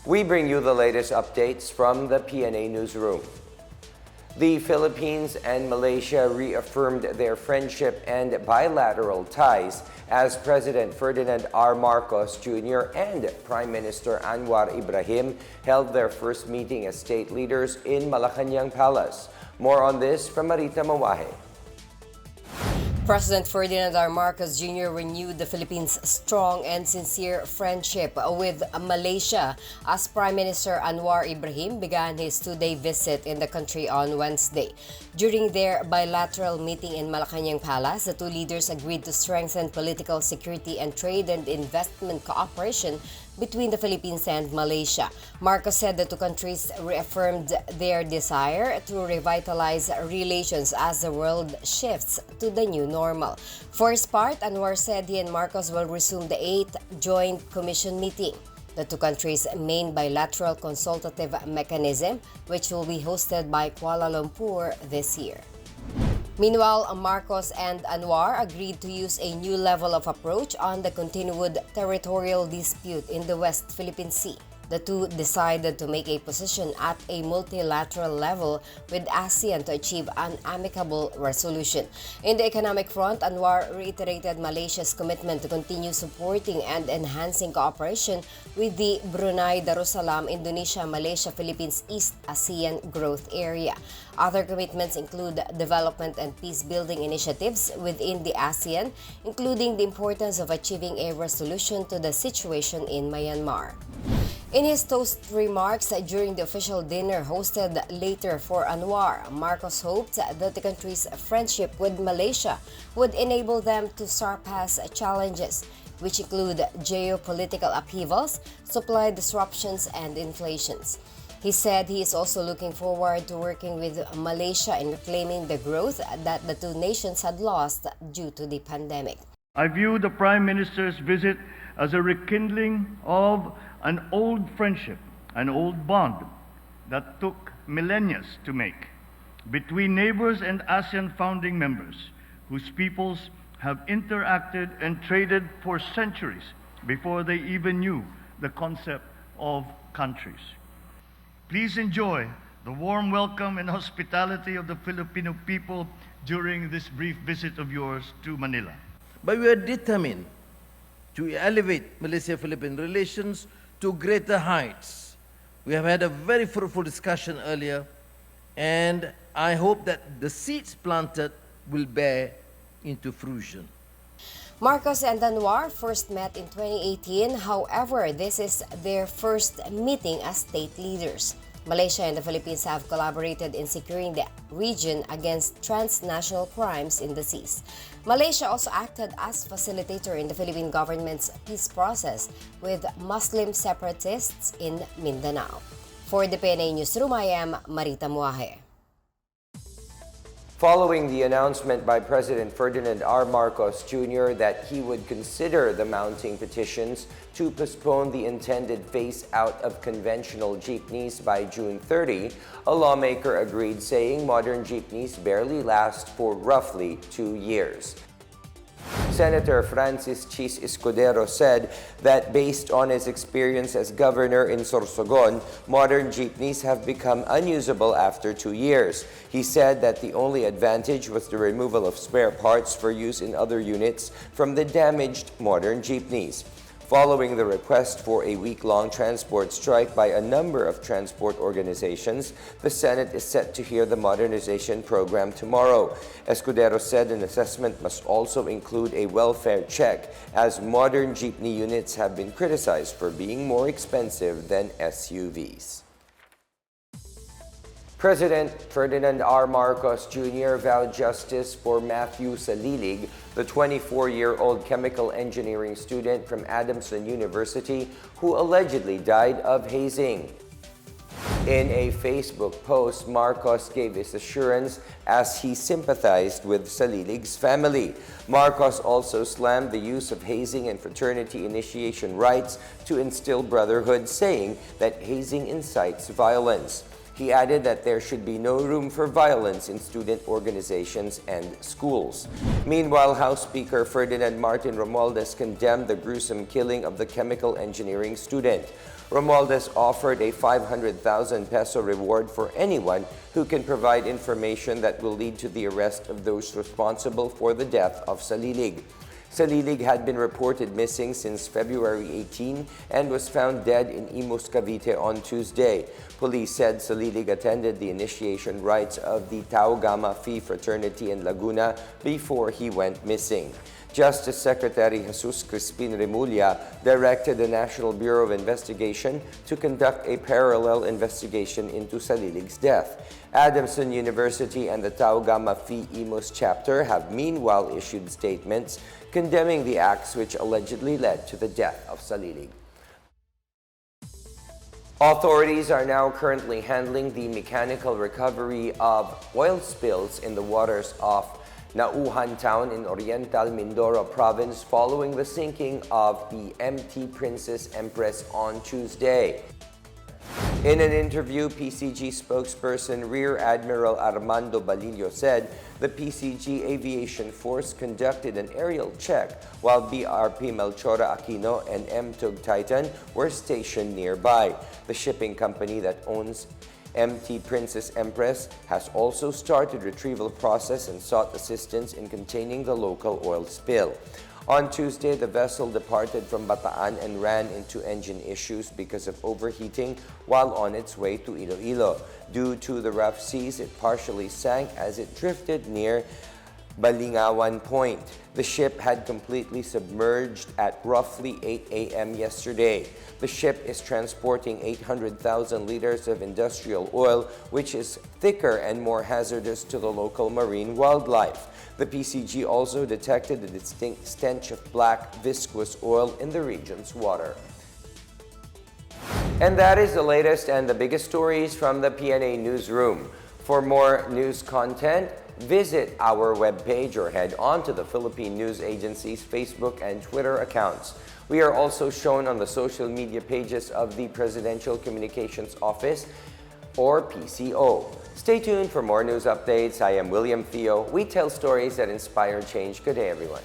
We bring you the latest updates from the Pna Newsroom. The Philippines and Malaysia reaffirmed their friendship and bilateral ties as President Ferdinand R. Marcos Jr. and Prime Minister Anwar Ibrahim held their first meeting as state leaders in Malacanang Palace. More on this from Marita Mawahe. President Ferdinand R. Marcos Jr. renewed the Philippines' strong and sincere friendship with Malaysia as Prime Minister Anwar Ibrahim began his two-day visit in the country on Wednesday. During their bilateral meeting in Malacanang Palace, the two leaders agreed to strengthen political security and trade and investment cooperation between the Philippines and Malaysia. Marcos said the two countries reaffirmed their desire to revitalize relations as the world shifts to the new normal. For his part, Anwar said he and Marcos will resume the 8th Joint Commission meeting, the two countries' main bilateral consultative mechanism, which will be hosted by Kuala Lumpur this year. Meanwhile, Marcos and Anwar agreed to use a new level of approach on the continued territorial dispute in the West Philippine Sea. The two decided to make a position at a multilateral level with ASEAN to achieve an amicable resolution. In the economic front, Anwar reiterated Malaysia's commitment to continue supporting and enhancing cooperation with the Brunei Darussalam Indonesia Malaysia Philippines East ASEAN Growth Area. Other commitments include development and peace-building initiatives within the ASEAN, including the importance of achieving a resolution to the situation in Myanmar. In his toast remarks during the official dinner hosted later for Anwar, Marcos hoped that the country's friendship with Malaysia would enable them to surpass challenges, which include geopolitical upheavals, supply disruptions, and inflations. He said he is also looking forward to working with Malaysia in reclaiming the growth that the two nations had lost due to the pandemic. I view the Prime Minister's visit as a rekindling of an old friendship, an old bond that took millennia to make between neighbors and ASEAN founding members whose peoples have interacted and traded for centuries before they even knew the concept of countries. Please enjoy the warm welcome and hospitality of the Filipino people during this brief visit of yours to Manila. But we are determined to elevate Malaysia-Philippine relations to greater heights. We have had a very fruitful discussion earlier, and I hope that the seeds planted will bear into fruition. Marcos and Anwar first met in 2018. However, this is their first meeting as state leaders. Malaysia and the Philippines have collaborated in securing the region against transnational crimes in the seas. Malaysia also acted as facilitator in the Philippine government's peace process with Muslim separatists in Mindanao. For the Pna Newsroom, I am Marita Mawahe. Following the announcement by President Ferdinand R. Marcos Jr. that he would consider the mounting petitions to postpone the intended phase-out of conventional jeepneys by June 30, a lawmaker agreed, saying modern jeepneys barely last for roughly 2 years. Senator Francis Chis Escudero said that based on his experience as governor in Sorsogon, modern jeepneys have become unusable after 2 years. He said that the only advantage was the removal of spare parts for use in other units from the damaged modern jeepneys. Following the request for a week-long transport strike by a number of transport organizations, the Senate is set to hear the modernization program tomorrow. Escudero said an assessment must also include a welfare check, as modern jeepney units have been criticized for being more expensive than SUVs. President Ferdinand R. Marcos Jr. vowed justice for Matthew Salilig, the 24-year-old chemical engineering student from Adamson University who allegedly died of hazing. In a Facebook post, Marcos gave his assurance as he sympathized with Salilig's family. Marcos also slammed the use of hazing and fraternity initiation rites to instill brotherhood, saying that hazing incites violence. He added that there should be no room for violence in student organizations and schools. Meanwhile, House Speaker Ferdinand Martin Romualdez condemned the gruesome killing of the chemical engineering student. Romualdez offered a 500,000 peso reward for anyone who can provide information that will lead to the arrest of those responsible for the death of Salilig. Salilig had been reported missing since February 18 and was found dead in Imus, Cavite on Tuesday. Police said Salilig attended the initiation rites of the Tau Gamma Phi fraternity in Laguna before he went missing. Justice Secretary Jesus Crispin Remulla directed the National Bureau of Investigation to conduct a parallel investigation into Salilig's death. Adamson University and the Tau Gamma Phi Imus chapter have meanwhile issued statements condemning the acts which allegedly led to the death of Salilig. Authorities are now currently handling the mechanical recovery of oil spills in the waters of Nauhan town in Oriental Mindoro province following the sinking of the MT Princess Empress on Tuesday. In an interview, PCG spokesperson Rear Admiral Armando Balillo said the PCG Aviation Force conducted an aerial check while BRP Melchora Aquino and MTUG Titan were stationed nearby. The shipping company that owns MT Princess Empress has also started retrieval process and sought assistance in containing the local oil spill. On Tuesday, the vessel departed from Bataan and ran into engine issues because of overheating while on its way to Iloilo. Due to the rough seas, it partially sank as it drifted near Balingawan Point. The ship had completely submerged at roughly 8 a.m. yesterday. The ship is transporting 800,000 liters of industrial oil, which is thicker and more hazardous to the local marine wildlife. The PCG also detected a distinct stench of black viscous oil in the region's water. And that is the latest and the biggest stories from the Pna Newsroom. For more news content, visit our webpage or head on to the Philippine News Agency's Facebook and Twitter accounts. We are also shown on the social media pages of the Presidential Communications Office or PCO. Stay tuned for more news updates. I am William Theo. We tell stories that inspire change. Good day, everyone.